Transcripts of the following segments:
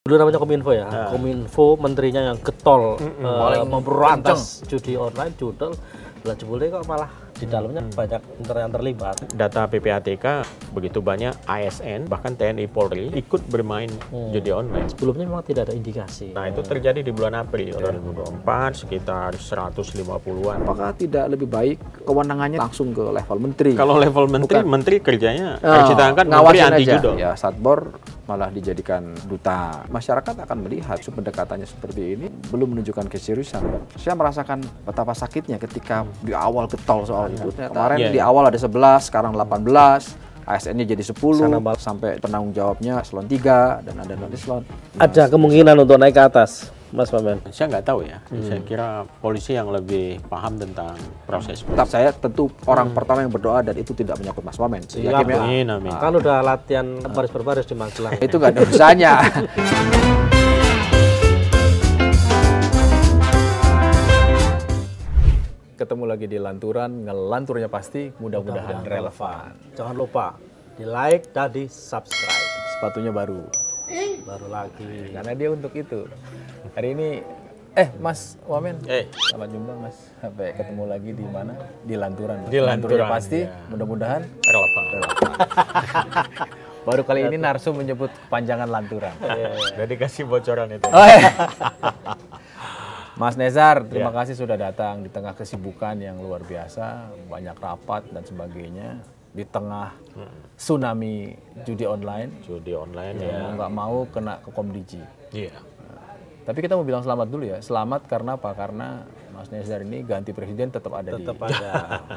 Dulu namanya Kominfo ya. Kominfo menterinya yang getol memberantas judi online, judel. Lah jebule kok malah di dalamnya banyak yang terlibat. Data PPATK begitu banyak ASN bahkan TNI Polri ikut bermain judi online. Sebelumnya memang tidak ada indikasi. Nah, itu terjadi di bulan April 2024 sekitar 150-an. Apakah tidak lebih baik kewenangannya langsung ke level menteri? Kalau level menteri, menteri kerjanya harus kita angkat menteri anti judol. Ya, Satbor malah dijadikan duta. Masyarakat akan melihat pendekatannya seperti ini belum menunjukkan keseriusan. Saya merasakan betapa sakitnya ketika di awal getol soal itu. Kemarin di awal ada 11, sekarang 18. ASN-nya jadi 10, sampai penanggung jawabnya eselon 3 dan ada non-eselon. Ada kemungkinan untuk naik ke atas, Mas Wamen? Saya nggak tahu ya. Saya kira polisi yang lebih paham tentang proses. Tetap saya tentu orang pertama yang berdoa dan itu tidak menyangkut Mas Wamen. Siap, amin, amin. Kan udah latihan baris berbaris di Magelang. Itu nggak ada urusannya. Ketemu lagi di Lanturan, ngelanturnya pasti mudah-mudahan relevan. Jangan lupa di like dan di subscribe. Sepatunya baru lagi. karena dia untuk itu. Hari ini Mas Wamen, selamat jumpa Mas. Sampai ketemu lagi di mana? Di Lanturan. Di Lanturan pasti, ya. Mudah-mudahan Relevan. baru kali ini Narsu menyebut kepanjangan Lanturan. Udah dikasih bocoran itu. Mas Nezar, terima kasih sudah datang di tengah kesibukan yang luar biasa, banyak rapat dan sebagainya, di tengah tsunami judi online. Judi online Mau nggak mau kena ke Komdigi. Iya. Tapi kita mau bilang selamat dulu ya. Selamat karena apa? Karena Mas Nezar ini ganti presiden tetap ada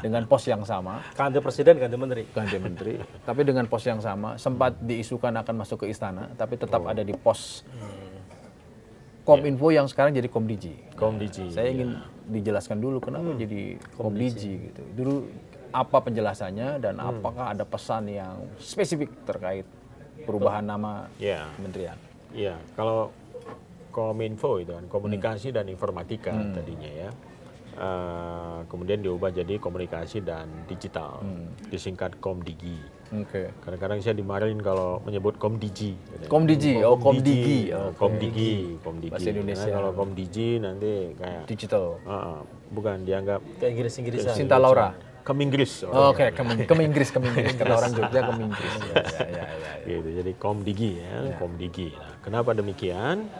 dengan pos yang sama. Ganti presiden, ganti menteri. Ganti menteri. Tapi dengan pos yang sama, sempat diisukan akan masuk ke istana, tapi tetap ada di pos Kominfo yang sekarang jadi Komdigi. Komdigi. Saya ingin dijelaskan dulu kenapa jadi Komdigi gitu. Dulu apa penjelasannya dan apakah ada pesan yang spesifik terkait perubahan nama kementerian? Iya, kalau Kominfo itu kan komunikasi dan informatika tadinya ya. Kemudian diubah jadi komunikasi dan digital, disingkat Komdigi. Kadang-kadang saya dimarahin kalau menyebut Komdigi. Komdigi, Komdigi. Komdigi. Bahasa Indonesia. Nah, kalau Komdigi nanti kayak digital. Bukan dianggap Kayak Inggris-Inggrisan. Sinta Laura. Keminggris. Oke, Keminggris. Kata orang Jogja Keminggris. Gitu, jadi Komdigi ya, Komdigi. Nah, kenapa demikian?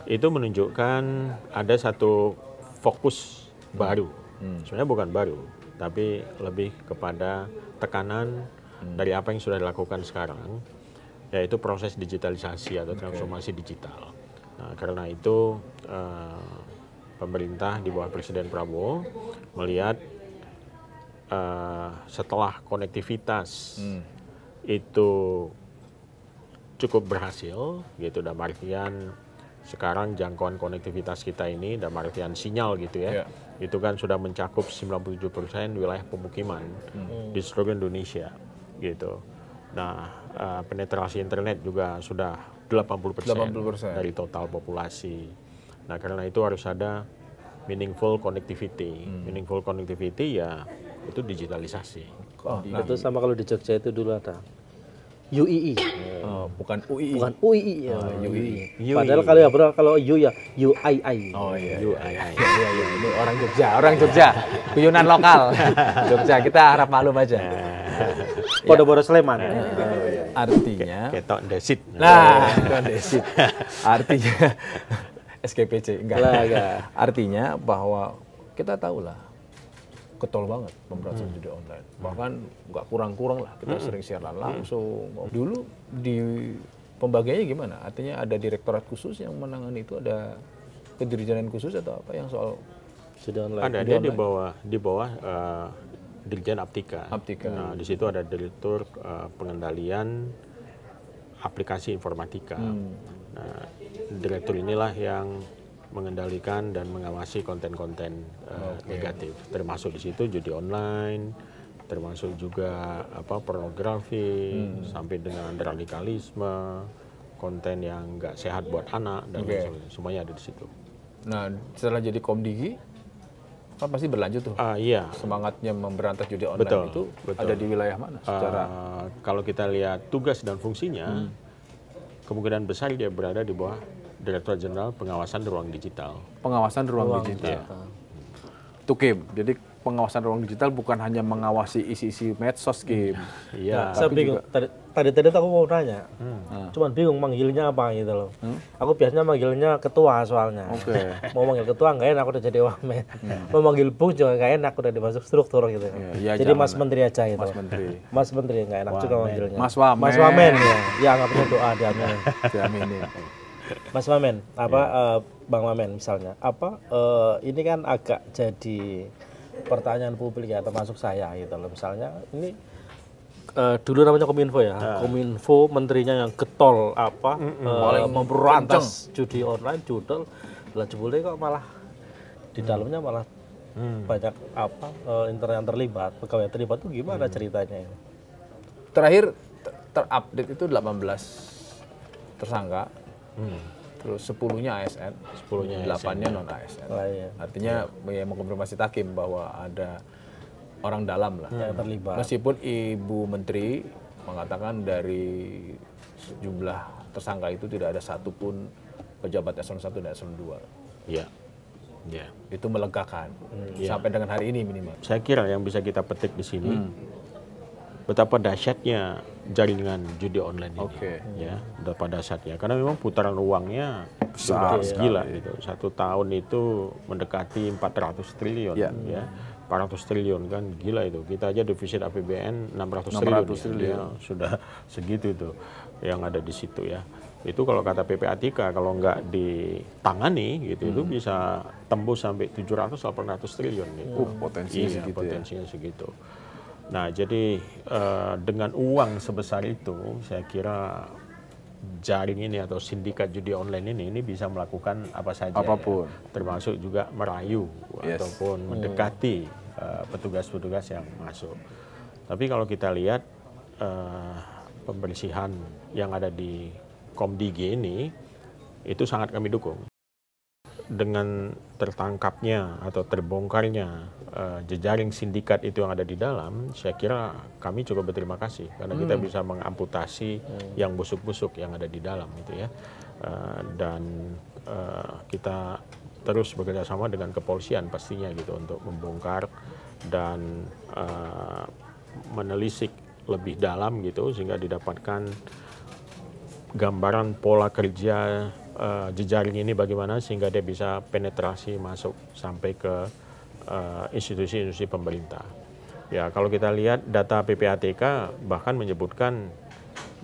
Itu menunjukkan ada satu fokus baru. Sebenarnya bukan baru, tapi lebih kepada tekanan dari apa yang sudah dilakukan sekarang, yaitu proses digitalisasi atau transformasi digital. Nah, karena itu pemerintah di bawah Presiden Prabowo melihat setelah konektivitas itu cukup berhasil, gitu, dalam artian sekarang jangkauan konektivitas kita ini dalam artian sinyal gitu ya, itu kan sudah mencakup 97% wilayah pemukiman di seluruh Indonesia gitu. Nah, penetrasi internet juga sudah 80% dari total populasi. Nah, karena itu harus ada meaningful connectivity. Meaningful connectivity ya itu digitalisasi. Itu sama kalau di Jogja itu dulu ada UII. Bukan UII. Bukan UII. UII. Padahal kalau U ya UII. Oh iya. UII. Ini orang Jogja. Guyonan lokal. Jogja, kita harap maklum aja. Podoboro Sleman. Artinya Ketok desit. Nah, desit. Artinya SKPC enggak. Artinya bahwa kita tahulah getol banget pemberantasan judi online. Bahkan nggak kurang-kurang lah, kita sering siaran langsung. Dulu di pembagiannya gimana? Artinya ada direktorat khusus yang menangani itu, ada kedirijanan khusus atau apa yang soal judi online? Ada, dia di bawah Dirjen Aptika. Nah, di situ ada Direktur Pengendalian Aplikasi Informatika. Nah, direktur inilah yang mengendalikan dan mengawasi konten-konten negatif, termasuk di situ judi online, termasuk juga pornografi, sampai dengan radikalisme, konten yang nggak sehat buat anak dan semuanya ada di situ. Nah, setelah jadi Komdigi kan pasti berlanjut tuh. Iya. Semangatnya memberantas judi online ada di wilayah mana? Secara kalau kita lihat tugas dan fungsinya, kemungkinan besar dia berada di bawah Direktur Jenderal Pengawasan Ruang Digital. Pengawasan ruang digital. Itu Kim. Jadi pengawasan ruang digital bukan hanya mengawasi isi-isi medsos Kim. Iya. Saya bingung. Tadi aku mau nanya, cuman bingung manggilnya apa gitu loh. Aku biasanya manggilnya ketua soalnya. Oke. Mau manggil ketua nggak enak, udah jadi wamen. Mau manggil bung juga nggak enak, udah dimasuk struktur gitu. Iya, Jadi jangan. Mas Menteri aja gitu. Mas Menteri. Mas Menteri nggak enak juga manggilnya. Mas Wamen. Mas Wamen ya. Ya nggak punya doa diaminin. Diaminin. Mas Wamen, Bang Wamen misalnya, ini kan agak jadi pertanyaan publik ya, termasuk saya gitu loh. Misalnya ini dulu namanya Kominfo ya, Kominfo menterinya yang getol memberantas judi online, judel, lah jebule kok malah di dalamnya malah banyak internet yang terlibat, pegawai yang terlibat tuh gimana ceritanya ini? Terakhir terupdate itu 18 tersangka. Terus 10-nya ASN, 8-nya non ASN. Artinya ya mengkonfirmasi Takim bahwa ada orang dalam lah yang terlibat. Meskipun Ibu Menteri mengatakan dari sejumlah tersangka itu tidak ada satupun pejabat eselon 1 dan eselon 2. Iya. Ya. Itu melegakan sampai dengan hari ini minimal. Saya kira yang bisa kita petik di sini betapa dahsyatnya jaringan judi online ini. Ya, betapa dahsyatnya. Karena memang putaran uangnya besar gila gitu. 1 tahun itu mendekati 400 triliun ya. 400 triliun kan gila itu. Kita aja defisit APBN 600 triliun. Ya, sudah segitu itu yang ada di situ ya. Itu kalau kata PPATK kalau nggak ditangani gitu itu bisa tembus sampai 700-800 triliun gitu. Potensinya segitu potensinya segitu. Nah, jadi dengan uang sebesar itu saya kira jaring ini atau sindikat judi online ini bisa melakukan apa saja. Apapun. Ya, termasuk juga merayu ataupun mendekati petugas-petugas yang masuk. Tapi kalau kita lihat pembersihan yang ada di Komdigi ini itu sangat kami dukung. Dengan tertangkapnya atau terbongkarnya jejaring sindikat itu yang ada di dalam, saya kira kami cukup berterima kasih karena kita bisa mengamputasi yang busuk-busuk yang ada di dalam gitu ya. Dan kita terus bekerja sama dengan kepolisian pastinya gitu untuk membongkar dan menelisik lebih dalam gitu sehingga didapatkan gambaran pola kerja jejaring ini bagaimana sehingga dia bisa penetrasi masuk sampai ke institusi-institusi pemerintah. Ya, kalau kita lihat data PPATK bahkan menyebutkan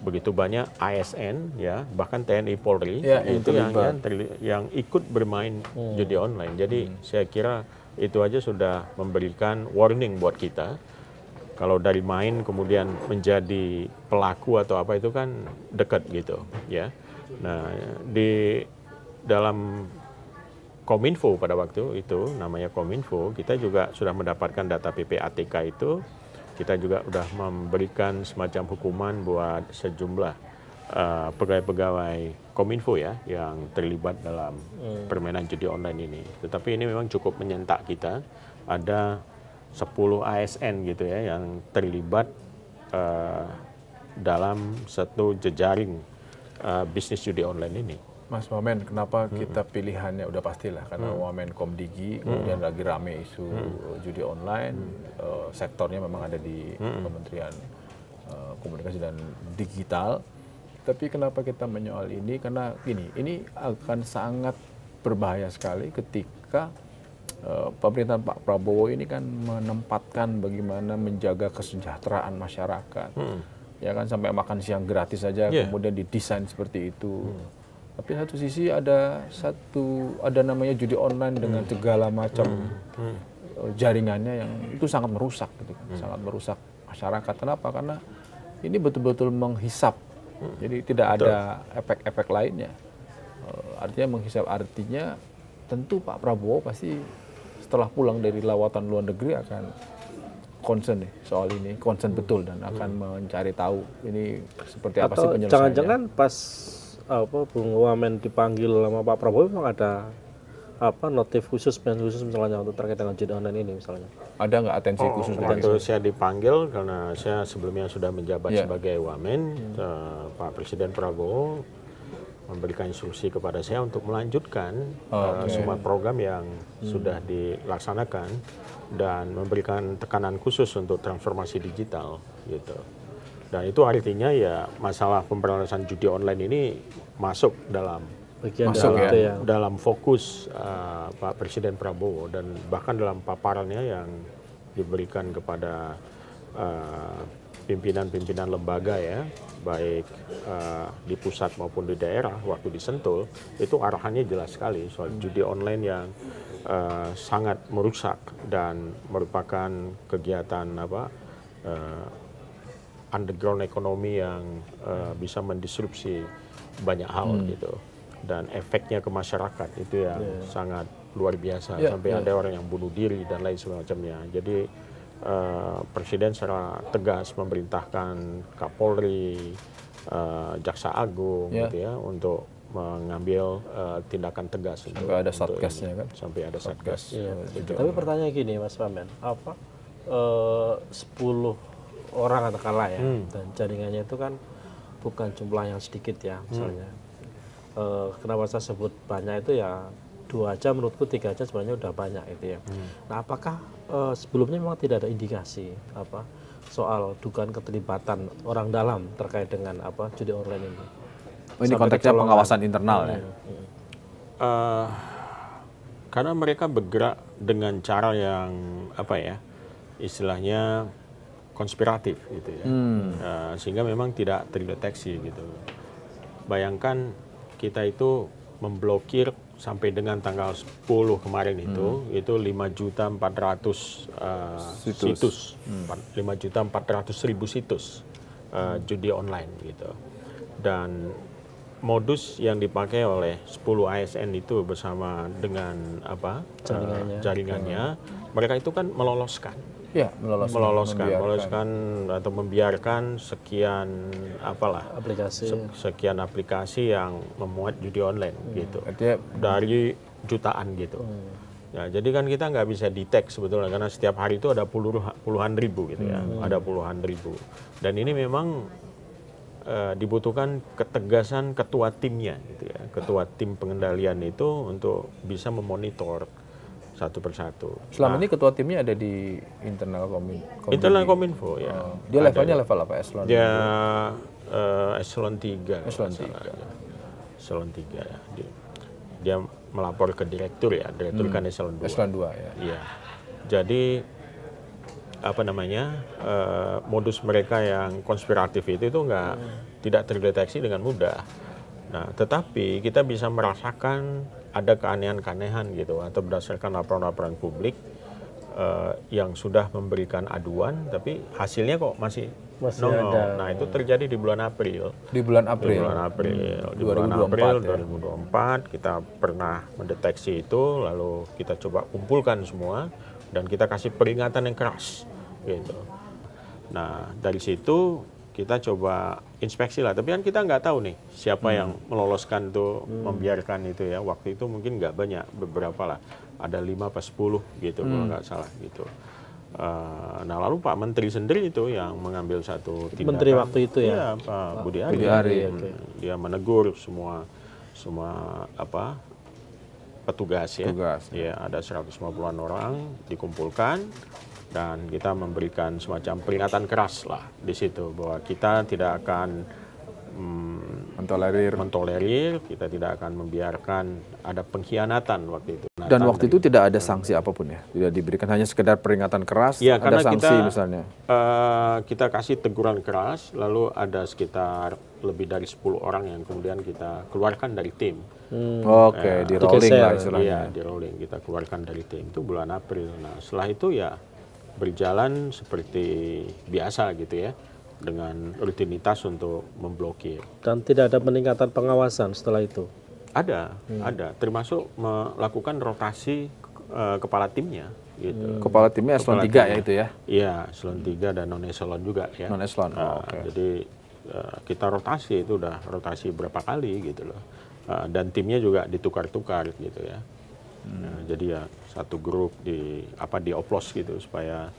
begitu banyak ASN ya, bahkan TNI Polri itu yang ikut bermain judi online. Jadi saya kira itu aja sudah memberikan warning buat kita. Kalau dari main kemudian menjadi pelaku atau apa itu kan dekat gitu ya. Nah, di dalam Kominfo pada waktu itu namanya Kominfo, kita juga sudah mendapatkan data PPATK itu. Kita juga sudah memberikan semacam hukuman buat sejumlah pegawai-pegawai Kominfo ya yang terlibat dalam permainan judi online ini. Tetapi ini memang cukup menyentak kita. Ada 10 ASN gitu ya yang terlibat dalam satu jejaring bisnis judi online ini. Mas Wamen, kenapa kita pilihannya udah pastilah karena Wamen Komdigi, kemudian lagi rame isu judi online, sektornya memang ada di Kementerian Komunikasi dan Digital. Tapi kenapa kita menyoal ini? Karena ini akan sangat berbahaya sekali ketika pemerintahan Pak Prabowo ini kan menempatkan bagaimana menjaga kesejahteraan masyarakat. Ya kan sampai makan siang gratis saja kemudian didesain seperti itu. Tapi satu sisi ada namanya judi online dengan segala macam jaringannya yang itu sangat merusak gitu kan. Sangat merusak masyarakat. Kenapa? Karena ini betul-betul menghisap. Jadi tidak ada efek-efek lainnya. Artinya menghisap artinya tentu Pak Prabowo pasti setelah pulang dari lawatan luar negeri akan concern nih soal ini, concern betul dan akan mencari tahu ini seperti apa sih penyelesaiannya. Jangan-jangan pas Bung Wamen dipanggil sama Pak Prabowo memang ada notif khusus misalnya untuk terkait dengan judi online ini misalnya. Ada nggak atensi khusus? Waktu saya dipanggil karena saya sebelumnya sudah menjabat sebagai Wamen, Pak Presiden Prabowo memberikan instruksi kepada saya untuk melanjutkan semua program yang sudah dilaksanakan dan memberikan tekanan khusus untuk transformasi digital gitu. Dan itu artinya ya masalah pemberantasan judi online ini masuk dalam dalam fokus Pak Presiden Prabowo dan bahkan dalam paparannya yang diberikan kepada pimpinan-pimpinan lembaga ya, baik di pusat maupun di daerah waktu di Sentul, itu arahannya jelas sekali soal judi online yang sangat merusak dan merupakan kegiatan underground ekonomi yang bisa mendisrupsi banyak hal gitu, dan efeknya ke masyarakat itu yang sangat luar biasa sampai ada orang yang bunuh diri dan lain semacamnya. Jadi Presiden secara tegas memerintahkan Kapolri, Jaksa Agung gitu ya untuk mengambil tindakan tegas sampai ada satgasnya kan? Sampai ada satgas. Tapi pertanyaan gini Mas Wamen, 10 orang katakanlah ya, dan jaringannya itu kan bukan jumlah yang sedikit ya misalnya. Kenapa saya sebut banyak itu ya 2 aja menurutku, 3 aja sebenarnya udah banyak itu ya. Nah apakah sebelumnya memang tidak ada indikasi soal dugaan keterlibatan orang dalam terkait dengan judi online ini? Ini konteksnya pengawasan internal ya? Karena mereka bergerak dengan cara yang istilahnya konspiratif gitu ya, sehingga memang tidak terdeteksi gitu. Bayangkan kita itu memblokir sampai dengan tanggal 10 kemarin itu 5.400.000 situs, 5.400.000 situs judi online gitu. Dan modus yang dipakai oleh 10 ASN itu bersama dengan jaringannya, mereka itu kan meloloskan. Ya, meloloskan atau membiarkan sekian sekian aplikasi yang memuat judi online gitu. Dari jutaan gitu. Ya, jadi kan kita nggak bisa detect sebetulnya karena setiap hari itu ada puluhan ribu gitu ya, ada puluhan ribu. Dan ini memang dibutuhkan ketegasan ketua timnya gitu ya, ketua tim pengendalian itu untuk bisa memonitor satu persatu. Selama ini ketua timnya ada di internal Kominfo. Internal Kominfo ya. Dia levelnya level apa? Eselon? Dia eselon 3. Eselon 3. Eselon 3 ya. Dia melapor ke direktur ya. Direktur kan eselon 2. Eselon 2 ya. Iya. Jadi modus mereka yang konspiratif itu tidak terdeteksi dengan mudah. Nah, tetapi kita bisa merasakan ada keanehan-keanehan gitu, atau berdasarkan laporan-laporan publik yang sudah memberikan aduan, tapi hasilnya kok masih ada. Nah, itu terjadi di bulan April. Di bulan April 2024 kita pernah mendeteksi itu, lalu kita coba kumpulkan semua dan kita kasih peringatan yang keras gitu. Nah, dari situ kita coba inspeksi lah, tapi kan kita nggak tahu nih siapa yang meloloskan tuh, membiarkan itu ya. Waktu itu mungkin nggak banyak, beberapa lah, ada 5 atau 10 gitu kalau nggak salah gitu. Nah, lalu Pak Menteri sendiri itu yang mengambil satu tindakan. Menteri waktu itu ya? Iya, Pak Budi Ari. Dia menegur semua petugas ya. Ya, ada 150-an orang dikumpulkan. Dan kita memberikan semacam peringatan keras lah di situ bahwa kita tidak akan mentolerir, kita tidak akan membiarkan ada pengkhianatan waktu itu. Dan waktu itu tidak ada sanksi apapun ya, tidak diberikan, hanya sekedar peringatan keras. Ya, ada sanksi kita, misalnya. Kita kasih teguran keras, lalu ada sekitar lebih dari 10 orang yang kemudian kita keluarkan dari tim. Oke, di rolling lah istilahnya. Iya, di rolling kita keluarkan dari tim itu bulan April. Nah, setelah itu ya berjalan seperti biasa gitu ya, dengan rutinitas untuk memblokir. Dan tidak ada peningkatan pengawasan setelah itu? Ada, termasuk melakukan rotasi kepala timnya gitu. Kepala timnya eselon 3 ya itu ya? Iya, eselon 3 dan non eselon juga ya. Non eselon. Jadi kita rotasi itu udah rotasi berapa kali gitu loh. Dan timnya juga ditukar-tukar gitu ya. Nah, jadi ya satu grup dioplos gitu supaya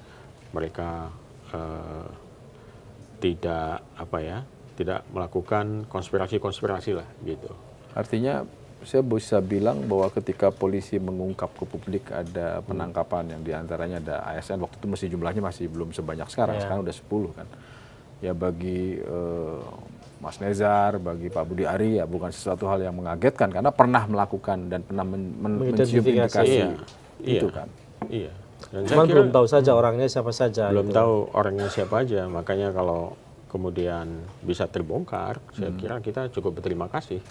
mereka tidak melakukan konspirasi lah gitu. Artinya saya bisa bilang bahwa ketika polisi mengungkap ke publik ada penangkapan yang diantaranya ada ASN, waktu itu jumlahnya masih belum sebanyak sekarang, sekarang udah 10 kan. Ya bagi Mas Nezar, bagi Pak Budi Ari ya bukan sesuatu hal yang mengagetkan karena pernah melakukan dan pernah mencium indikasi itu kan. Iya. Cuman belum tahu saja orangnya siapa saja. Belum tahu orangnya siapa aja, makanya kalau kemudian bisa terbongkar, saya kira kita cukup berterima kasih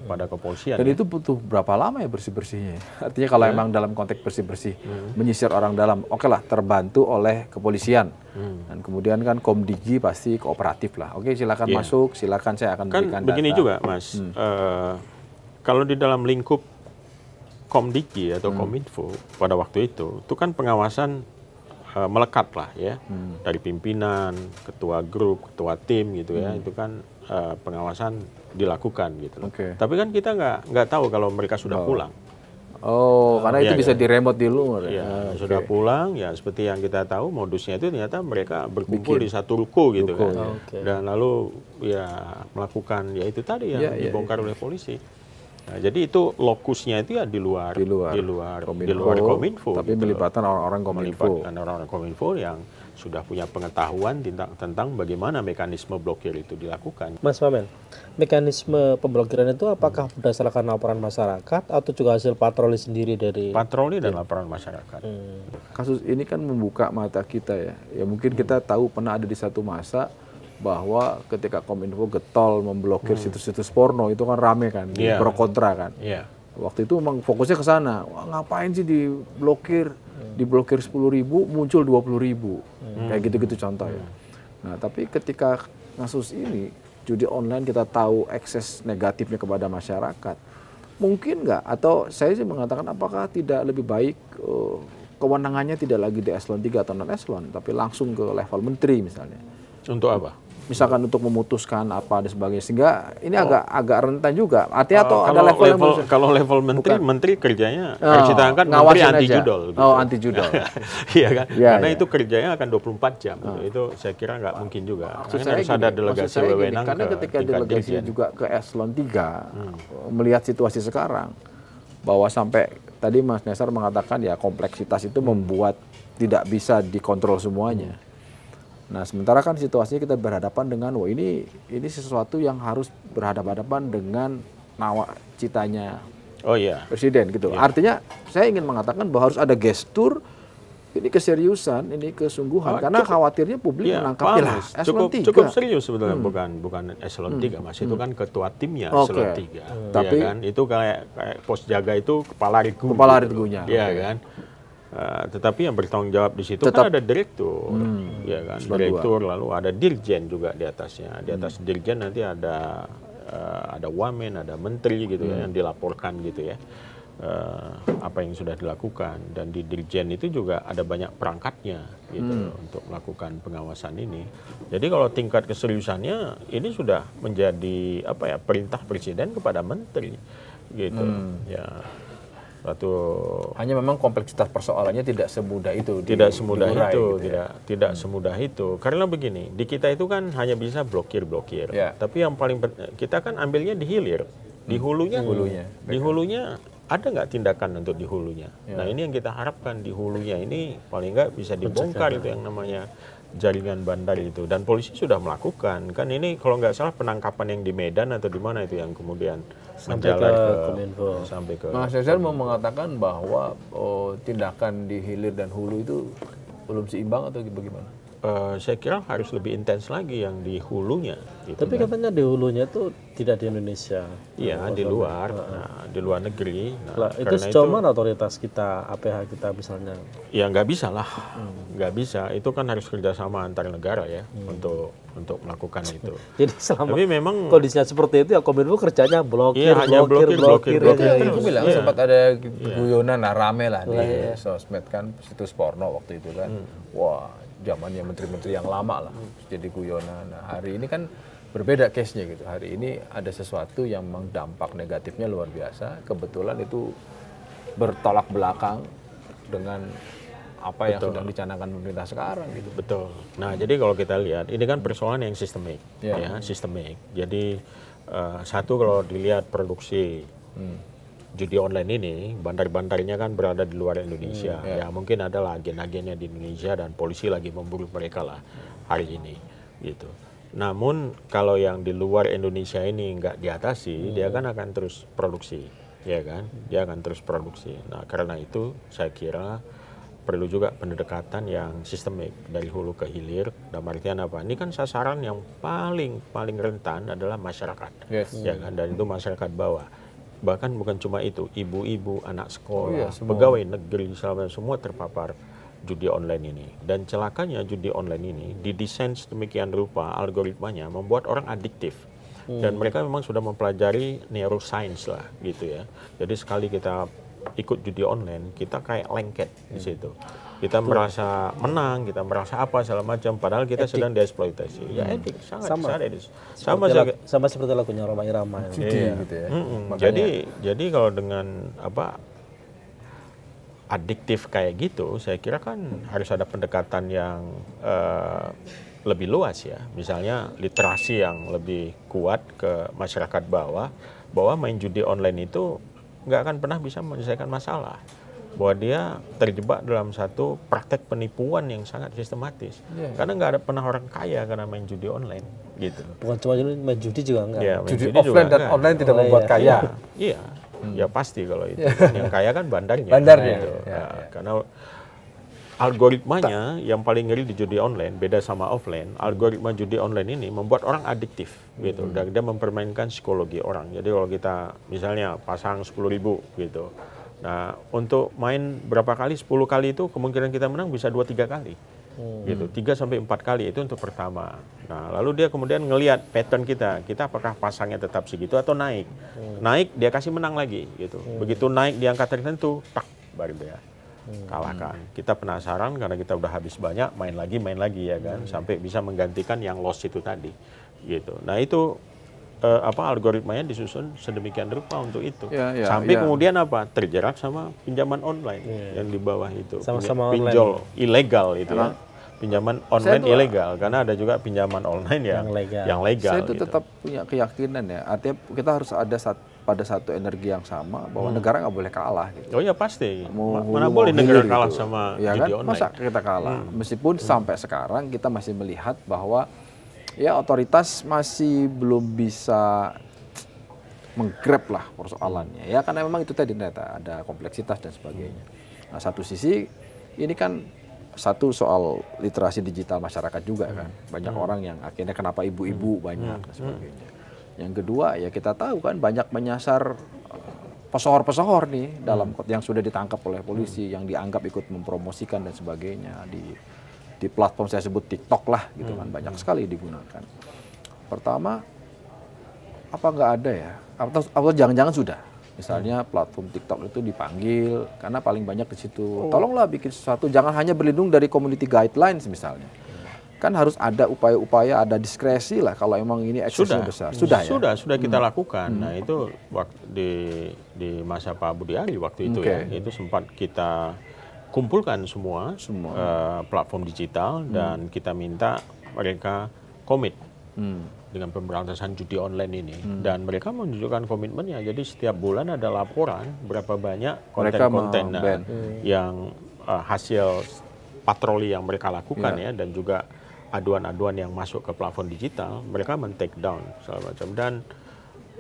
pada kepolisian. Dan itu butuh berapa lama ya bersih-bersihnya? Artinya kalau emang dalam konteks bersih-bersih menyisir orang dalam, oke lah terbantu oleh kepolisian. Dan kemudian kan Komdigi pasti kooperatif lah. Oke silakan masuk, silakan saya akan berikan data. Begini juga Mas, kalau di dalam lingkup Komdigi atau Kominfo pada waktu itu kan pengawasan melekat lah ya, dari pimpinan, ketua grup, ketua tim gitu ya, itu kan pengawasan dilakukan gitu. Tapi kan kita nggak tahu kalau mereka sudah pulang. Oh, karena itu bisa di-remote di luar. Ya, sudah pulang ya seperti yang kita tahu modusnya itu ternyata mereka berkumpul di satu ruko gitu kan. Dan lalu ya melakukan ya itu tadi yang dibongkar oleh polisi. Nah, jadi itu lokusnya itu ya di luar Kominfo. Tapi melibatkan orang-orang Kominfo. Melibatkan orang-orang Kominfo yang sudah punya pengetahuan tentang bagaimana mekanisme blokir itu dilakukan. Mas Wamen, mekanisme pemblokiran itu apakah berdasarkan laporan masyarakat atau juga hasil patroli sendiri dari? Patroli dan laporan masyarakat. Kasus ini kan membuka mata kita ya. Ya mungkin kita tahu pernah ada di satu masa bahwa ketika Kominfo getol memblokir situs-situs porno itu kan rame kan, pro kontra kan. Waktu itu memang fokusnya ke sana. Wah, ngapain sih diblokir 10.000 muncul 20.000. Kayak gitu-gitu contoh ya. Nah, tapi ketika kasus ini judi online kita tahu ekses negatifnya kepada masyarakat. Mungkin nggak, atau saya sih mengatakan apakah tidak lebih baik kewenangannya tidak lagi di eselon 3 atau non eselon, tapi langsung ke level menteri misalnya. Untuk apa? Misalkan untuk memutuskan apa dan sebagainya, sehingga ini agak rentan juga. Artinya atau ada level yang kalau level menteri kerjanya harus kita angkat menteri anti judol. Gitu. Oh, anti judol. Iya kan? Karena itu kerjanya akan 24 jam. Itu saya kira nggak mungkin juga. Harus ada delegasi wewenang karena ketika delegasi juga ke eselon 3 melihat situasi sekarang bahwa sampai tadi Mas Nezar mengatakan ya kompleksitas itu membuat tidak bisa dikontrol semuanya. Nah, sementara kan situasinya kita berhadapan dengan, wah ini sesuatu yang harus berhadapan-hadapan dengan nawacitanya presiden gitu. Artinya saya ingin mengatakan bahwa harus ada gestur, ini keseriusan, ini kesungguhan, karena khawatirnya publik menangkapnya cukup serius sebetulnya, bukan eselon 3 Mas, itu kan ketua timnya eselon 3. Tapi ya kan? Itu kayak pos jaga itu kepala rigunya. Iya kan? Tetapi yang bertanggung jawab di situ kan ada direktur, ya kan, direktur, lalu ada dirjen juga di atasnya. Di atas dirjen nanti ada wamen, ada menteri gitu ya, yang dilaporkan gitu ya, apa yang sudah dilakukan. Dan di dirjen itu juga ada banyak perangkatnya gitu untuk melakukan pengawasan ini. Jadi kalau tingkat keseriusannya ini sudah menjadi perintah presiden kepada menteri gitu ya. Hanya memang kompleksitas persoalannya tidak semudah itu. Tidak semudah itu. Karena begini, di kita itu kan hanya bisa blokir. Tapi yang paling kita kan ambilnya di hilir, di hulunya. Di hulunya ada nggak tindakan untuk di hulunya? Nah ini yang kita harapkan, di hulunya ini paling nggak bisa dibongkar itu yang namanya jaringan bandar itu. Dan polisi sudah melakukan. Kan ini kalau nggak salah penangkapan yang di Medan atau di mana itu yang kemudian sampai ke Mas Nezar mau mengatakan bahwa tindakan di hilir dan hulu itu belum seimbang atau bagaimana? Saya kira harus lebih intens lagi yang di hulunya. Gitu. Tapi katanya di hulunya itu tidak di Indonesia. Iya, di luar, di luar negeri. Nah, itu sejauh mana otoritas kita, APH kita misalnya? Ya nggak bisa lah, nggak bisa. Itu kan harus kerjasama antar negara ya untuk melakukan itu. Jadi selama tapi memang kondisinya seperti itu ya Kominfo kerjanya blokir. Aku bilang sempat ada guyonan rame lah di sosmed kan, situs porno waktu itu kan. Wah, zamannya menteri-menteri yang lama lah, jadi guyonan. Nah, hari ini kan berbeda case-nya gitu. Hari ini ada sesuatu yang memang dampak negatifnya luar biasa. Kebetulan itu bertolak belakang dengan apa yang sedang dicanangkan pemerintah sekarang gitu. Betul. Nah, jadi kalau kita lihat ini kan persoalan yang sistemik, sistemik. Jadi Satu, kalau dilihat produksi judi online ini, bandar-bandarnya kan berada di luar Indonesia. Ya mungkin adalah agen-agennya di Indonesia dan polisi lagi memburu mereka lah hari ini, gitu. Namun kalau yang di luar Indonesia ini nggak diatasi, dia kan akan terus produksi, ya kan? Dia akan terus produksi. Nah, karena itu saya kira perlu juga pendekatan yang sistemik dari hulu ke hilir. Dalam artian apa? Ini kan sasaran yang paling rentan adalah masyarakat, ya kan? Dan itu masyarakat bawah. Bahkan bukan cuma itu, ibu-ibu, anak sekolah, pegawai negeri, semua terpapar judi online ini. Dan celakanya judi online ini didesain sedemikian rupa, algoritmanya membuat orang adiktif. Dan mereka memang sudah mempelajari neuroscience lah, gitu ya. Jadi sekali kita ikut judi online, kita kayak lengket di situ. Kita merasa menang, kita merasa apa segala macam, padahal kita sedang dieksploitasi. Ya edik, sangat sadis. Sama seperti lagunya Roma Irama. Judi gitu ya. Jadi kalau dengan adiktif kayak gitu, saya kira kan harus ada pendekatan yang lebih luas ya. Misalnya literasi yang lebih kuat ke masyarakat bawah, bahwa main judi online itu nggak akan pernah bisa menyelesaikan masalah. Bahwa dia terjebak dalam satu praktek penipuan yang sangat sistematis. Karena nggak ada pernah orang kaya karena main judi online, gitu. Bukan cuma main judi juga enggak. Ya, judi offline dan online tidak membuat kaya. Iya, ya pasti kalau itu. Yang kaya kan bandarnya. Gitu. Karena algoritmanya yang paling ngeri di judi online, beda sama offline. Algoritma judi online ini membuat orang adiktif, gitu. Dan dia mempermainkan psikologi orang. Jadi kalau kita misalnya pasang 10.000 gitu. Nah, untuk main berapa kali, 10 kali itu kemungkinan kita menang bisa 2-3 kali. Gitu, 3-4 kali itu untuk pertama. Nah, lalu dia kemudian ngelihat pattern kita apakah pasangnya tetap segitu atau naik. Naik, dia kasih menang lagi, gitu. Begitu naik di angka tertentu, tak, baru dia kalahkan. Kita penasaran karena kita udah habis banyak, main lagi ya kan, sampai bisa menggantikan yang loss itu tadi, gitu. Nah, itu algoritmanya disusun sedemikian rupa untuk itu. Sampai kemudian terjerat sama pinjaman online yang di bawah itu. Sama-sama pinjol ilegal itu ya. Pinjaman online ilegal, karena ada juga pinjaman online yang legal. Saya itu tetap punya keyakinan ya. Artinya kita harus ada pada satu energi yang sama, bahwa negara nggak boleh kalah. Gitu. Oh ya pasti. Mana boleh negara kalah gitu sama judi online. Masa kita kalah? Meskipun sampai sekarang kita masih melihat bahwa ya otoritas masih belum bisa menggrab lah persoalannya ya, karena memang itu tadi ada kompleksitas dan sebagainya. Nah, satu sisi ini kan satu soal literasi digital masyarakat juga kan, banyak orang yang akhirnya kenapa ibu-ibu banyak dan sebagainya. Yang kedua ya kita tahu kan banyak menyasar pesohor-pesohor nih dalam yang sudah ditangkap oleh polisi, yang dianggap ikut mempromosikan dan sebagainya di platform saya sebut TikTok lah gitu kan, banyak sekali digunakan. Pertama, apa nggak ada ya? Atau jangan-jangan sudah? Misalnya platform TikTok itu dipanggil karena paling banyak di situ. Tolonglah bikin sesuatu, jangan hanya berlindung dari community guidelines misalnya. Kan harus ada upaya-upaya, ada diskresi lah kalau emang ini eksesnya besar. Sudah kita lakukan. Nah itu di masa Pak Budi Ari waktu itu ya, itu sempat kita kumpulkan semua. Platform digital dan kita minta mereka komit dengan pemberantasan judi online ini, dan mereka menunjukkan komitmennya. Jadi setiap bulan ada laporan berapa banyak konten-konten yang hasil patroli yang mereka lakukan ya, dan juga aduan-aduan yang masuk ke platform digital, mereka men-take down segala macam. Dan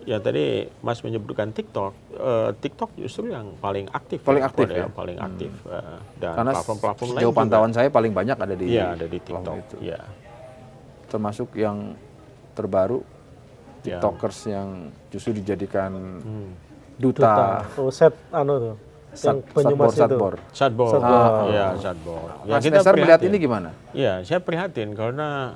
ya tadi Mas menyebutkan TikTok, TikTok justru yang paling aktif. Paling aktif ya? Paling aktif. Dan karena platform-platform lain sejauh pantauan saya paling banyak ada di TikTok. Itu. Ya. Termasuk yang terbaru, TikTokers yang justru dijadikan duta. Tuh. Satbor. Ya, satbor. Ya, kita melihat ini gimana? Ya, saya prihatin karena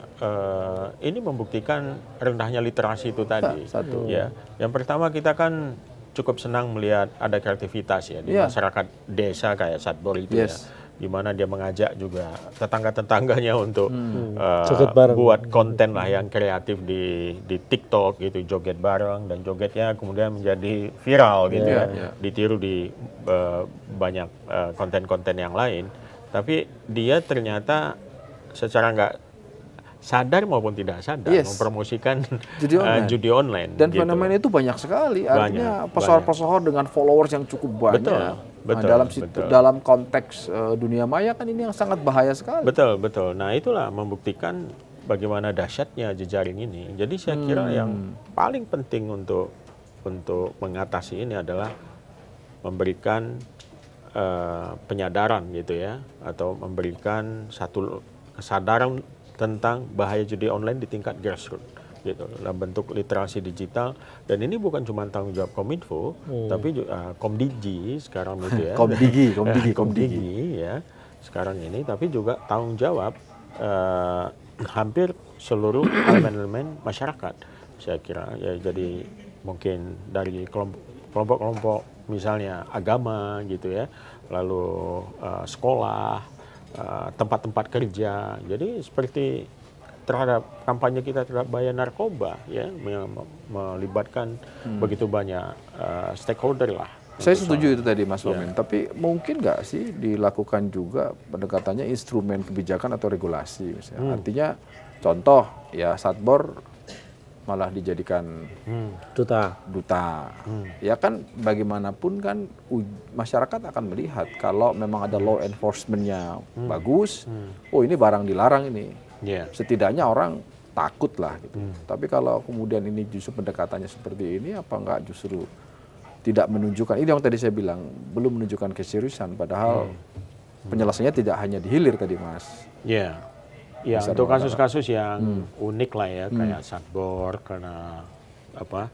ini membuktikan rendahnya literasi itu tadi. Ya, yang pertama kita kan cukup senang melihat ada kreativitas ya di masyarakat desa kayak satbor itu ya, di mana dia mengajak juga tetangga-tetangganya untuk buat konten lah yang kreatif di TikTok gitu, joget bareng, dan jogetnya kemudian menjadi viral gitu ditiru di banyak konten-konten yang lain. Tapi dia ternyata secara sadar maupun tidak sadar mempromosikan judi online. Dan gitu. fenomena itu banyak sekali. Artinya pesohor-pesohor dengan followers yang cukup banyak. Dalam konteks dunia maya kan ini yang sangat bahaya sekali. Betul. Nah itulah membuktikan bagaimana dahsyatnya jejaring ini. Jadi saya kira yang paling penting untuk mengatasi ini adalah memberikan penyadaran gitu ya, atau memberikan satu kesadaran tentang bahaya judi online di tingkat grassroots gitu, dalam bentuk literasi digital. Dan ini bukan cuma tanggung jawab Kominfo, tapi juga Komdigi sekarang itu ya. Komdigi ya sekarang ini, tapi juga tanggung jawab hampir seluruh elemen-elemen masyarakat saya kira ya. Jadi mungkin dari kelompok-kelompok misalnya agama gitu ya, lalu sekolah, tempat-tempat kerja. Jadi seperti terhadap kampanye kita terhadap bahaya narkoba ya, melibatkan begitu banyak stakeholder lah. Saya setuju itu tadi Mas Wamen, tapi mungkin nggak sih dilakukan juga pendekatannya instrumen kebijakan atau regulasi misalnya. Artinya contoh ya, Satbor malah dijadikan duta. Ya kan bagaimanapun kan masyarakat akan melihat kalau memang ada law enforcement-nya bagus, oh ini barang dilarang ini. Setidaknya orang takut lah gitu. Tapi kalau kemudian ini justru pendekatannya seperti ini, apa enggak justru tidak menunjukkan, ini yang tadi saya bilang, belum menunjukkan keseriusan, padahal penyelesaiannya tidak hanya di hilir tadi Mas. Ya, untuk kasus-kasus yang unik lah ya, kayak Satbor, karena apa?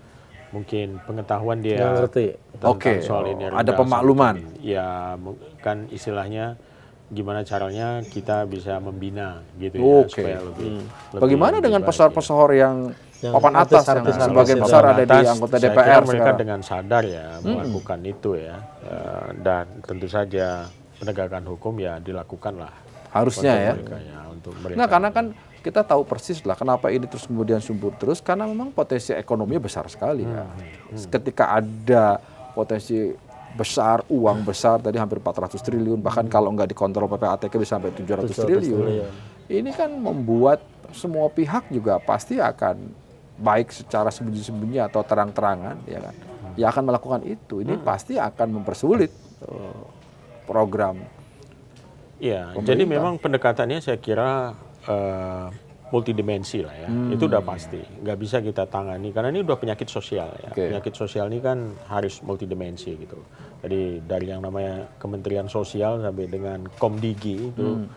Mungkin pengetahuan dia tentang soal ini. Ada pemakluman. Ya, kan istilahnya gimana caranya kita bisa membina gitu ya, supaya lebih bagaimana dengan pesohor-pesohor yang papan atas yang sebagian besar ada di anggota DPR mereka dengan sadar ya melakukan itu ya, dan tentu saja penegakan hukum ya dilakukanlah harusnya ya. Untuk mereka. Nah karena kan kita tahu persis lah kenapa ini terus kemudian subur terus, karena memang potensi ekonominya besar sekali kan. Ketika ada potensi besar, uang besar tadi hampir 400 triliun, bahkan kalau nggak dikontrol PPATK bisa sampai 700 triliun. Ini kan membuat semua pihak juga pasti akan baik secara sembunyi-sembunyi atau terang-terangan ya kan, ya akan melakukan itu. Ini pasti akan mempersulit program. Ya, jadi memang pendekatannya saya kira multidimensi lah ya. Itu udah pasti, nggak bisa kita tangani karena ini udah penyakit sosial ya. Penyakit sosial ini kan harus multidimensi gitu. Jadi dari yang namanya Kementerian Sosial sampai dengan Komdigi itu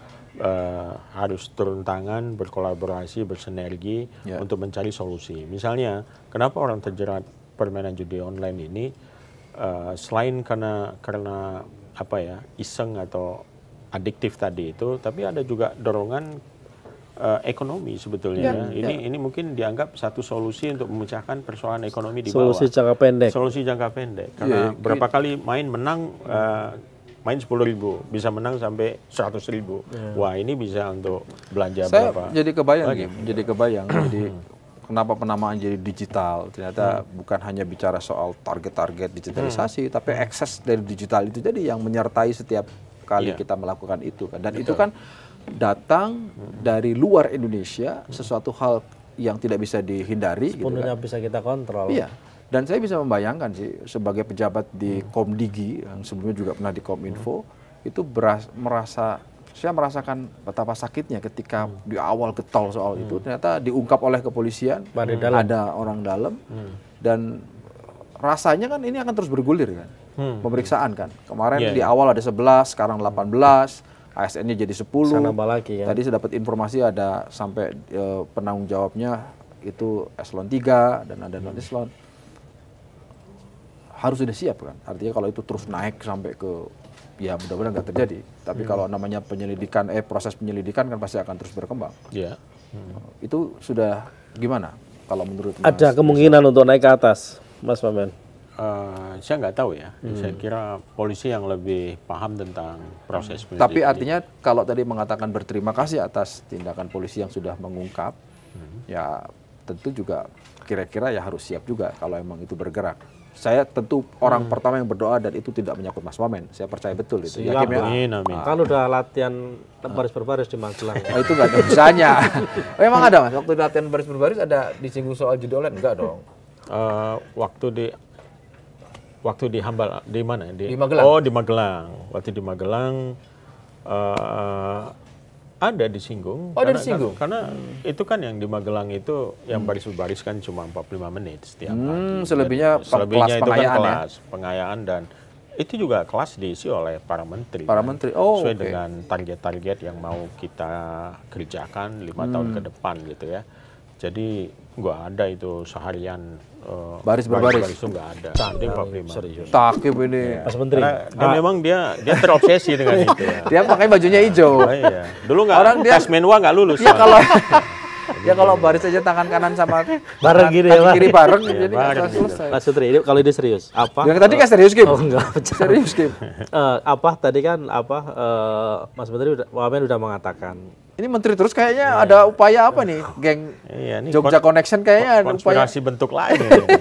harus turun tangan, berkolaborasi, bersinergi untuk mencari solusi. Misalnya, kenapa orang terjerat permainan judi online ini selain karena apa ya, iseng atau adiktif tadi itu, tapi ada juga dorongan ekonomi sebetulnya. Ini mungkin dianggap satu solusi untuk memecahkan persoalan ekonomi di bawah. Solusi jangka pendek. Solusi jangka pendek. Karena berapa kali menang 10.000, bisa menang sampai 100.000. Wah, ini bisa untuk belanja saya berapa? Jadi kebayang. Jadi kenapa penamaan jadi digital? Ternyata bukan hanya bicara soal target-target digitalisasi, tapi akses dari digital itu jadi yang menyertai setiap kali kita melakukan itu kan. Dan itu kan datang dari luar Indonesia, sesuatu hal yang tidak bisa dihindari. Sepenuhnya gitu kan. Bisa kita kontrol. Iya. Dan saya bisa membayangkan sih sebagai pejabat di Komdigi yang sebelumnya juga pernah di Kominfo, itu saya merasakan betapa sakitnya ketika di awal getol soal itu ternyata diungkap oleh kepolisian, ada orang dalam, dan rasanya kan ini akan terus bergulir kan, pemeriksaan kan. Kemarin di awal ada 11, sekarang 18, ASN-nya jadi 10. Lagi, kan? Tadi saya dapat informasi ada sampai penanggung jawabnya itu eselon 3 dan ada non-eselon. Harus sudah siap kan, artinya kalau itu terus naik sampai ke, ya mudah-mudahan nggak terjadi. Tapi kalau namanya penyelidikan, proses penyelidikan kan pasti akan terus berkembang. Itu sudah gimana kalau menurut Mas? Ada kemungkinan untuk naik ke atas, Mas Wamen? Saya nggak tahu ya. Saya kira polisi yang lebih paham tentang proses penyelidikan. Tapi artinya kalau tadi mengatakan berterima kasih atas tindakan polisi yang sudah mengungkap, ya tentu juga kira-kira ya harus siap juga kalau emang itu bergerak. saya tentu orang pertama yang berdoa dan itu tidak menyangkut Mas Wamen. Saya percaya betul itu. Siap, Yakin ya? Amin, amin. Kan udah latihan baris berbaris di Magelang. Oh, itu nggak ada bisanya. Oh, emang ada Mas? Waktu latihan baris berbaris ada disinggung soal judi online? Enggak dong. Waktu di Hambal, di mana? Di Magelang. Oh, di Magelang. Waktu di Magelang ada disinggung. Oh, ada disinggung? Karena itu kan yang di Magelang itu yang baris-baris kan cuma 45 menit setiap pagi. Selebihnya Selebihnya kelas itu kan pengayaan kelas pengayaan dan itu juga kelas diisi oleh para menteri. Para menteri. Oh, sesuai oke. dengan target-target yang mau kita kerjakan 5 tahun ke depan gitu ya. Jadi nggak ada itu seharian Baris berbaris. itu nggak ada. Cantik 45. Serius. Takib ini. Mas Menteri. Dan memang dia terobsesi dengan itu ya. Dia pakai bajunya hijau. Oh, iya. Dulu nggak Orang dia- tes menua nggak lulus. Dia soalnya. kalau dia kalau baris aja tangan kanan sama Bareng tangan gini ya, kaki Pak? kiri bareng Iya, jadi nggak bareng selesai. Mas Menteri, ini kalau ini serius. Apa? Yang tadi kan serius Kim? Oh enggak. Serius Kim. Apa tadi kan Mas Menteri Wamen udah mengatakan Ini menteri terus kayaknya ada upaya apa nih, geng Iya, ini Jogja Connection kayaknya ada upaya. konspirasi bentuk lain. ini.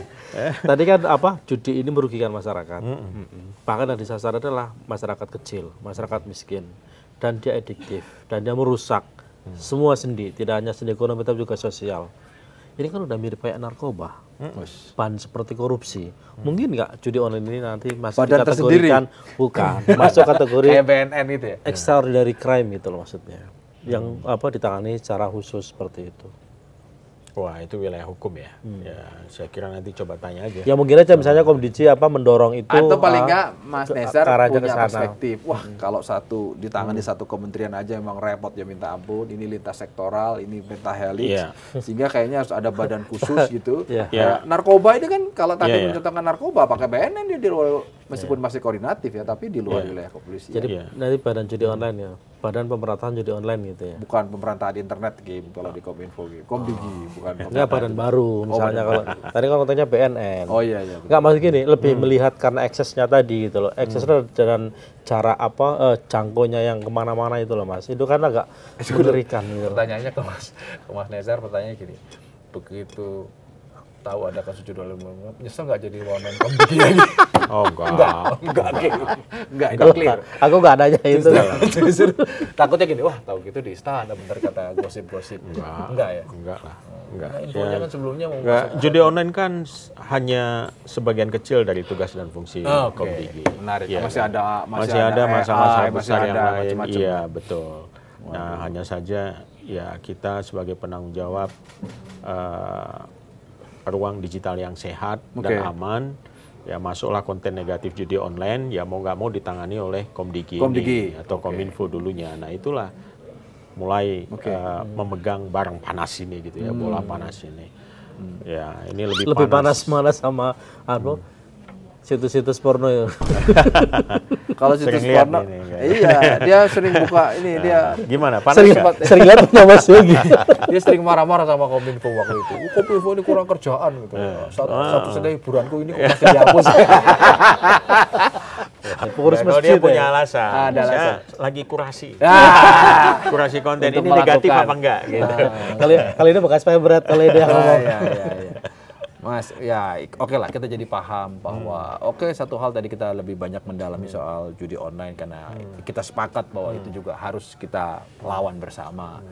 tadi kan judi ini merugikan masyarakat. Bahkan yang disasar adalah masyarakat kecil, masyarakat miskin, dan dia adiktif dan dia merusak semua sendi, tidak hanya sendi ekonomi tapi juga sosial. Ini kan udah mirip kayak narkoba, bahan seperti korupsi. Mungkin nggak judi online ini nanti masuk Badan tersendiri. dikategorikan bukan masuk kategori Kayak BNN itu ya. extraordinary crime itu loh maksudnya, yang ditangani secara khusus seperti itu. Wah, itu wilayah hukum ya. Ya, saya kira nanti coba tanya aja. Ya mungkin aja misalnya Komdiji mendorong itu Atau paling nggak Mas Nezar arahnya ke punya sana. perspektif. Wah, kalau satu ditangani satu kementerian aja emang repot ya minta ampun. Ini lintas sektoral, ini pentahelix. Iya. Sehingga kayaknya harus ada badan khusus gitu. Iya. Kayak narkoba ini kan kalau tadi Iya, iya. mencontohkan narkoba pakai BNN dia di luar, meskipun masih koordinatif ya, tapi di luar wilayah kepolisian. Jadi Iya. nanti badan judi online ya, badan pemerintahan judi online gitu ya. Bukan pemerintahan internet game kalau di Kominfo game. Komdigi bukan Enggak badan baru misalnya kalau tadi kan katanya BNN. Oh iya iya. Enggak maksud gini, lebih melihat karena aksesnya tadi gitu loh. Aksesnya dan cara jangkaunya yang kemana-mana itu loh Mas. Itu kan agak mengerikan gitu loh. Pertanyaannya ke Mas Nezar, pertanyaannya gini. Begitu tahu ada kasus judi online, nyesel nggak jadi wamen Komdigi lagi? Oh, enggak. Enggak, itu clear. Aku enggak nanya itu. Justru takutnya gini, wah tahu gitu di istana bener kata gosip-gosip. Enggak ya? Enggak lah. Enggak. Nah, infonya kan sebelumnya mau Enggak, judi online kan hanya sebagian kecil dari tugas dan fungsi Oke. Komdigi. Menarik. Iya, Masih kan? ada masih ada masa-masa AI, besar masih yang ada lain. macam-macam. Iya, betul. Nah, hanya saja ya kita sebagai penanggung jawab ruang digital yang sehat dan aman, ya masuklah konten negatif judi online, ya mau nggak mau ditangani oleh Komdigi ini, atau Kominfo dulunya. Nah, itulah mulai memegang barang panas ini gitu ya, bola panas ini. Ya, ini lebih panas sama situs-situs porno ya. Kalau situs Sering lihat porno, ini, iya, dia sering buka ini dia. Gimana? Panas nggak? Sering lihat punya Mas Yogi. Dia sering marah-marah sama Kominfo waktu itu. Kominfo ini kurang kerjaan gitu. Satu-satunya hiburanku ini kok masih dihapus. Pengurus Kalau masjid dia punya ya. alasan, Ada saya alasan. lagi kurasi. Ah. Kurasi konten Untuk ini negatif melakukan. apa enggak gitu. Kali ini bekas berat kalau dia ngomong. Iya. Mas, ya oke lah kita jadi paham bahwa satu hal tadi kita lebih banyak mendalami soal judi online karena kita sepakat bahwa itu juga harus kita lawan bersama.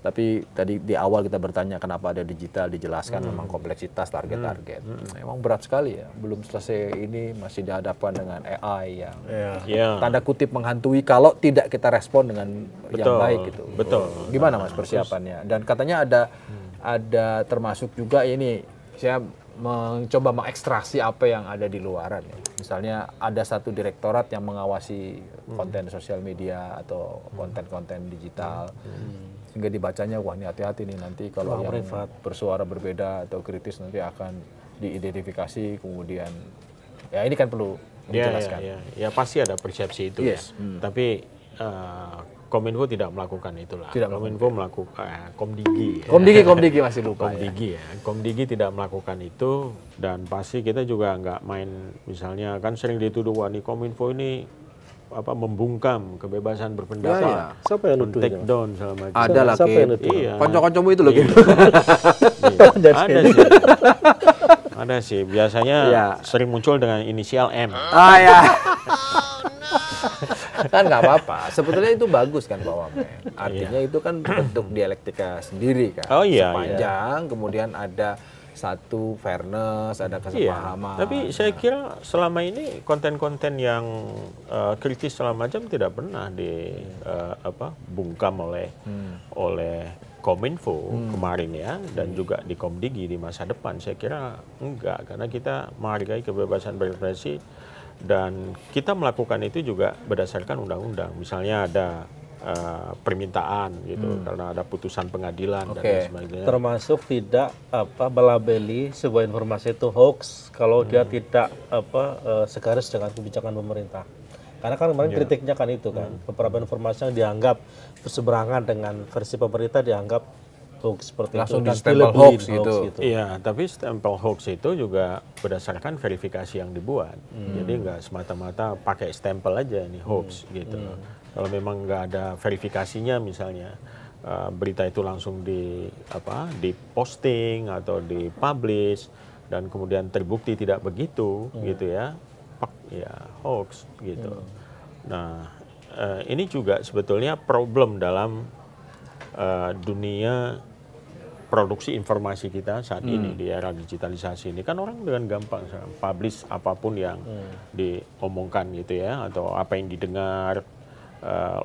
Tapi tadi di awal kita bertanya kenapa ada digital, dijelaskan memang kompleksitas target-target. Memang berat sekali ya, belum selesai ini masih dihadapkan dengan AI yang Iya. tanda kutip menghantui kalau tidak kita respon dengan yang Betul, baik gitu. betul. Gimana Mas persiapannya? Dan katanya ada termasuk juga ini saya mencoba mengekstraksi apa yang ada di luaran ya. Misalnya ada satu direktorat yang mengawasi konten sosial media atau konten-konten digital. Sehingga dibacanya wah ini hati-hati nih nanti kalau yang bersuara berbeda atau kritis nanti akan diidentifikasi kemudian ya ini kan perlu dijelaskan. Ya pasti ada persepsi itu ya. Tapi Kominfo tidak melakukan itulah. Kominfo melakukan Komdigi masih lupa. Komdigi ya. Komdigi tidak melakukan itu dan pasti kita juga nggak main misalnya kan sering dituduh wah nih Kominfo ini membungkam kebebasan berpendapat. Siapa yang nuduh? Take down segala macam. Ada lah Siapa yang Kim. nuduh? Iya. Konco-koncomu itu loh gitu. Ada sih. Ada sih, biasanya sering muncul dengan inisial M. Ah ya. Kan nggak apa-apa. Sebetulnya itu bagus kan Pak Wamen. Artinya itu kan bentuk dialektika sendiri kan. Oh iya. Sepanjang kemudian ada satu fairness, ada kesepahaman. Tapi saya kira selama ini konten-konten yang kritis segala macam tidak pernah bungkam oleh Kominfo kemarin ya, dan juga di Komdigi di masa depan. Saya kira enggak, karena kita menghargai kebebasan berekspresi dan kita melakukan itu juga berdasarkan undang-undang. Misalnya ada permintaan gitu karena ada putusan pengadilan dan lain sebagainya. Termasuk tidak melabeli sebuah informasi itu hoax kalau dia tidak segaris dengan kebijakan pemerintah. Karena kan kemarin kritiknya kan itu kan, beberapa informasi yang dianggap berseberangan dengan versi pemerintah dianggap hoax seperti langsung itu. Langsung di stempel hoax gitu. Iya, tapi stempel hoax itu juga berdasarkan verifikasi yang dibuat. Jadi nggak semata-mata pakai stempel aja ini hoax gitu. Kalau memang nggak ada verifikasinya misalnya, berita itu langsung di posting atau di publish dan kemudian terbukti tidak begitu gitu ya hoax gitu. Nah ini juga sebetulnya problem dalam dunia produksi informasi kita saat ini di era digitalisasi ini. Kan orang dengan gampang publish apapun yang diomongkan gitu ya, atau apa yang didengar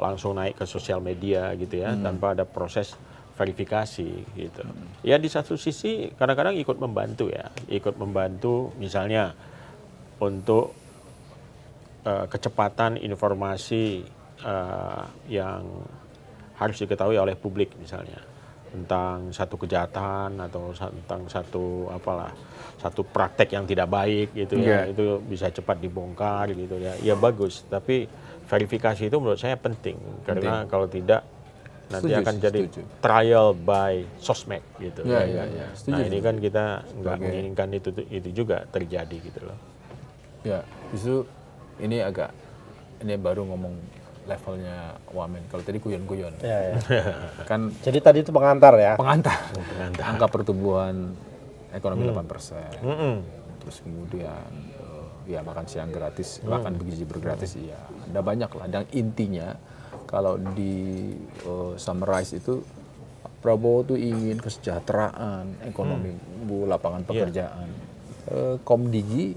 langsung naik ke sosial media gitu ya, tanpa ada proses verifikasi gitu. Ya di satu sisi kadang-kadang ikut membantu misalnya untuk kecepatan informasi yang harus diketahui oleh publik misalnya tentang satu kejahatan atau tentang satu praktek yang tidak baik gitu ya, itu bisa cepat dibongkar gitu ya. Ya bagus, tapi verifikasi itu menurut saya penting karena kalau tidak nanti akan jadi trial by sosmed gitu. Nah ini kan kita nggak menginginkan itu juga terjadi gitu loh. Ya, justru ini baru ngomong levelnya Wamen. Kalau tadi guyon-guyon. Kan jadi tadi itu pengantar ya. Pengantar. Angka pertumbuhan ekonomi 8%. Terus kemudian makan siang gratis, makan bergizi bergratis ada banyak lah. Dan intinya kalau di summarize itu Prabowo tuh ingin kesejahteraan ekonomi, lapangan pekerjaan. Komdigi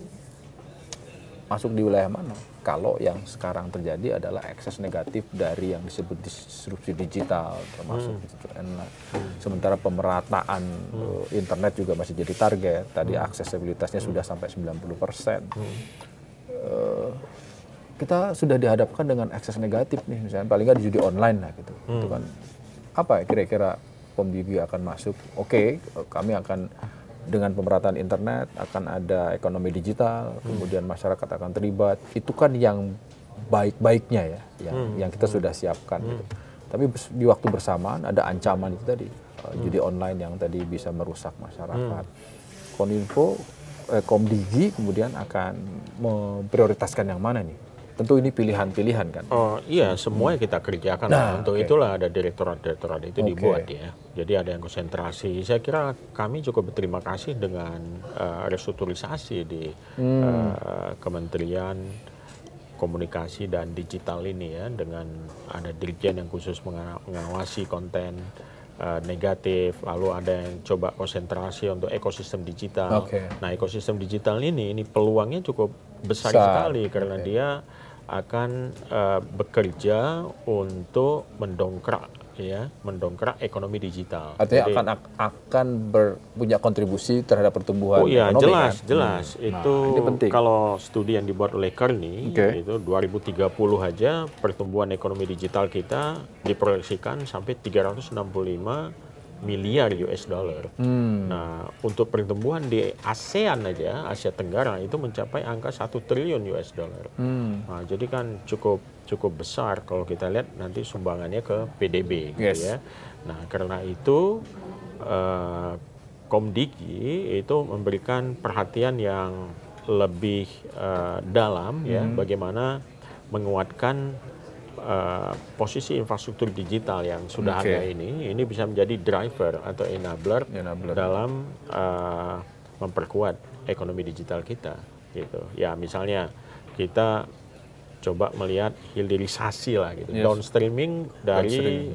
masuk di wilayah mana? Kalau yang sekarang terjadi adalah ekses negatif dari yang disebut disrupsi digital, termasuk sementara pemerataan internet juga masih jadi target. Tadi aksesibilitasnya sudah sampai 90%. Kita sudah dihadapkan dengan ekses negatif nih, misalnya paling nggak di judi online lah gitu. Itu kan apa ya kira-kira Komdigi akan masuk? Kami akan dengan pemerataan internet, akan ada ekonomi digital, kemudian masyarakat akan terlibat. Itu kan yang baik-baiknya ya, yang kita sudah siapkan. Gitu. Tapi di waktu bersamaan ada ancaman itu tadi, judi online yang tadi bisa merusak masyarakat. Komdigi kemudian akan memprioritaskan yang mana nih? Tentu ini pilihan-pilihan kan? Oh iya, semua kita kerjakan. Untuk itulah ada direktorat-direktorat itu dibuat ya. Jadi ada yang konsentrasi. Saya kira kami cukup berterima kasih dengan restrukturisasi di Kementerian Komunikasi dan Digital ini ya. Dengan ada dirjen yang khusus mengawasi konten negatif, lalu ada yang coba konsentrasi untuk ekosistem digital. Nah ekosistem digital ini peluangnya cukup besar sekali karena dia akan bekerja untuk mendongkrak ekonomi digital. Artinya akan punya kontribusi terhadap pertumbuhan ekonomi. Jelas. Itu kalau studi yang dibuat oleh Kearney itu 2030 aja pertumbuhan ekonomi digital kita diproyeksikan sampai 365 miliar US dollar. Nah, untuk pertumbuhan di ASEAN aja, Asia Tenggara itu mencapai angka 1 triliun US dollar. Nah, jadi kan cukup besar kalau kita lihat nanti sumbangannya ke PDB gitu ya. Nah, karena itu Komdigi itu memberikan perhatian yang lebih dalam ya bagaimana menguatkan posisi infrastruktur digital yang sudah ada ini bisa menjadi driver atau enabler dalam memperkuat ekonomi digital kita gitu. Ya misalnya kita coba melihat hilirisasi lah gitu, downstreaming dari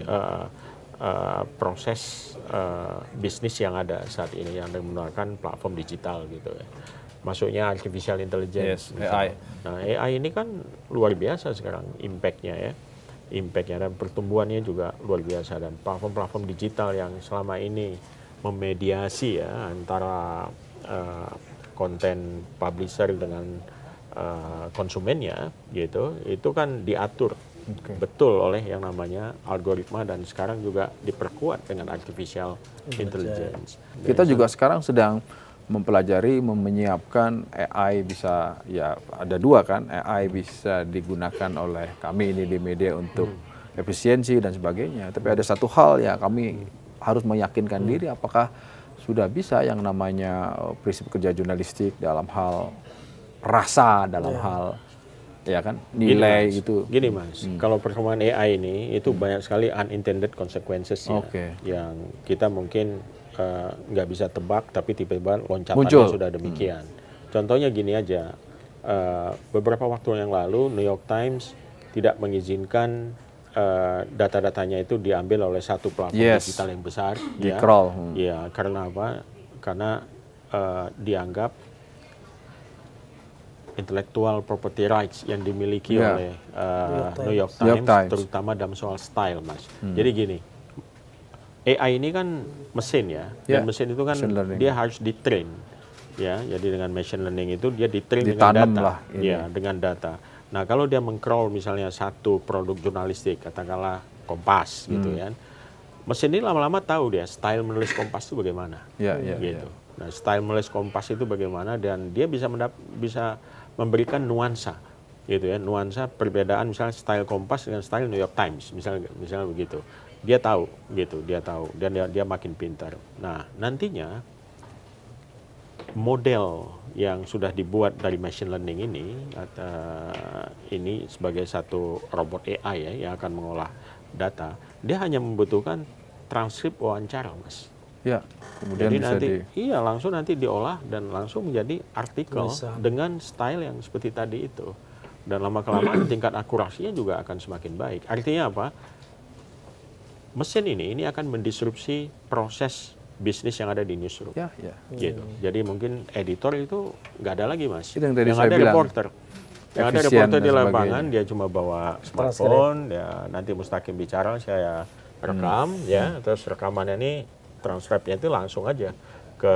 proses bisnis yang ada saat ini yang menggunakan platform digital gitu ya. Masuknya artificial intelligence, AI. Nah AI ini kan luar biasa sekarang impactnya ya, dan pertumbuhannya juga luar biasa, dan platform-platform digital yang selama ini memediasi ya antara konten publisher dengan konsumennya gitu, itu kan diatur betul oleh yang namanya algoritma, dan sekarang juga diperkuat dengan artificial intelligence. Kita juga sekarang sedang mempelajari, menyiapkan AI bisa, ya ada dua kan, AI bisa digunakan oleh kami ini di media untuk efisiensi dan sebagainya. Tapi ada satu hal ya, kami harus meyakinkan diri apakah sudah bisa yang namanya prinsip kerja jurnalistik dalam hal rasa, dalam hal ya kan nilai itu. Gini Mas, kalau perkembangan AI ini itu banyak sekali unintended consequences ya, yang kita mungkin nggak bisa tebak, tapi tiba-tiba loncatannya sudah demikian. Contohnya gini aja, beberapa waktu yang lalu New York Times tidak mengizinkan data-datanya itu diambil oleh satu platform digital yang besar. Di-crawl. Ya, karena apa? Karena dianggap intellectual property rights yang dimiliki oleh New York Times, terutama dalam soal style, Mas. Jadi gini, AI ini kan mesin ya, dan mesin itu kan dia harus di-train, ya. Jadi dengan machine learning itu dia di-train dengan data, dengan data. Nah kalau dia meng-crawl misalnya satu produk jurnalistik, katakanlah Kompas, gitu ya, mesin ini lama-lama tahu dia style menulis Kompas itu bagaimana, gitu. Nah style menulis Kompas itu bagaimana, dan dia bisa memberikan nuansa, gitu ya, nuansa perbedaan misalnya style Kompas dengan style New York Times, misalnya begitu. Dia tahu gitu, dan dia makin pintar. Nah, nantinya model yang sudah dibuat dari machine learning ini sebagai satu robot AI ya, yang akan mengolah data, dia hanya membutuhkan transkrip wawancara, Mas. Ya, kemudian jadi bisa nanti langsung nanti diolah dan langsung menjadi artikel dengan style yang seperti tadi itu. Dan lama-kelamaan tingkat akurasinya juga akan semakin baik. Artinya apa? Mesin ini akan mendisrupsi proses bisnis yang ada di newsroom. Gitu. Jadi mungkin editor itu nggak ada lagi, Mas. Itu yang ada reporter. Yang ada reporter di lapangan, dia cuma bawa smartphone, ya nanti Mustaqim bicara, saya rekam, ya, terus rekamannya ini transkripnya itu langsung aja ke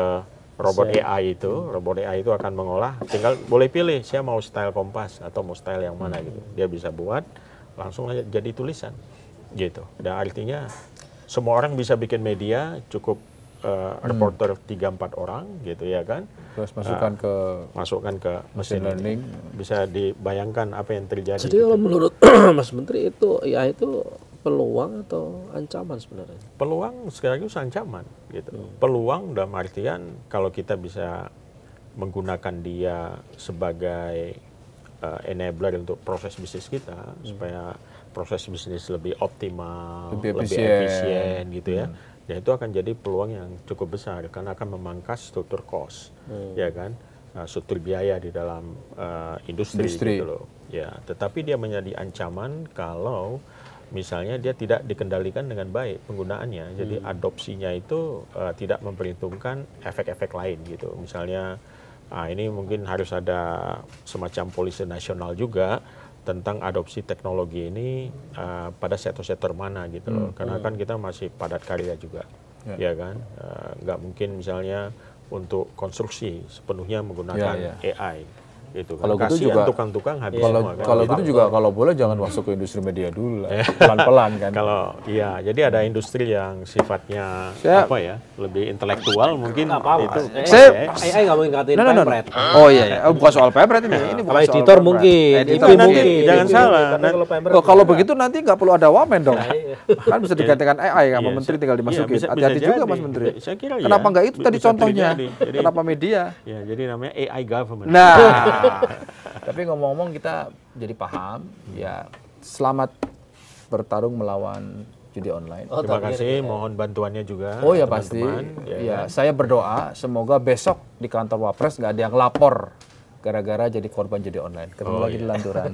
robot AI itu. Robot AI itu akan mengolah, tinggal boleh pilih, saya mau style Kompas atau mau style yang mana gitu. Dia bisa buat langsung aja jadi tulisan. Gitu. Dan artinya semua orang bisa bikin media, cukup reporter 3-4 orang gitu ya kan. Terus masukkan ke mesin learning. Bisa dibayangkan apa yang terjadi. Jadi kalau menurut Mas Menteri itu ya itu peluang atau ancaman sebenarnya? Peluang sekaligus ancaman gitu. Peluang dalam artian kalau kita bisa menggunakan dia sebagai enabler untuk proses bisnis kita supaya proses bisnis lebih optimal, lebih efisien gitu ya. Ya itu akan jadi peluang yang cukup besar karena akan memangkas struktur cost, ya kan, struktur biaya di dalam industri gitu loh. Ya, tetapi dia menjadi ancaman kalau misalnya dia tidak dikendalikan dengan baik penggunaannya. Jadi adopsinya itu tidak memperhitungkan efek-efek lain gitu. Misalnya ini mungkin harus ada semacam polisi nasional juga tentang adopsi teknologi ini pada sektor-sektor mana gitu loh. Karena kan kita masih padat karya juga, ya kan. Nggak mungkin misalnya untuk konstruksi sepenuhnya menggunakan AI. Gitu kan. Kalau gitu juga tukang-tukang habis semua kan. Kalau gitu juga kalau boleh jangan masuk ke industri media dulu lah. Pelan-pelan kan. Kalau iya, jadi ada industri yang sifatnya apa ya, lebih intelektual mungkin itu. AI nggak mungkin ngatain pempret. Oh iya, bukan soal pempret ini. Ini bukan soal editor mungkin. Itu nanti jangan salah. Kalau begitu nanti nggak perlu ada wamen dong. Kan bisa digantikan AI sama menteri tinggal dimasukin. Hati-hati juga Mas Menteri. Saya kira kenapa nggak itu tadi contohnya? Kenapa media? Ya, jadi namanya AI government. Nah, tapi ngomong-ngomong kita jadi paham ya, selamat bertarung melawan judi online. Terima kasih, mohon bantuannya juga. Oh ya pasti. teman-teman. Ya, saya berdoa semoga besok di kantor Wapres nggak ada yang lapor gara-gara jadi korban judi online. Ketemu lagi di Lanturan.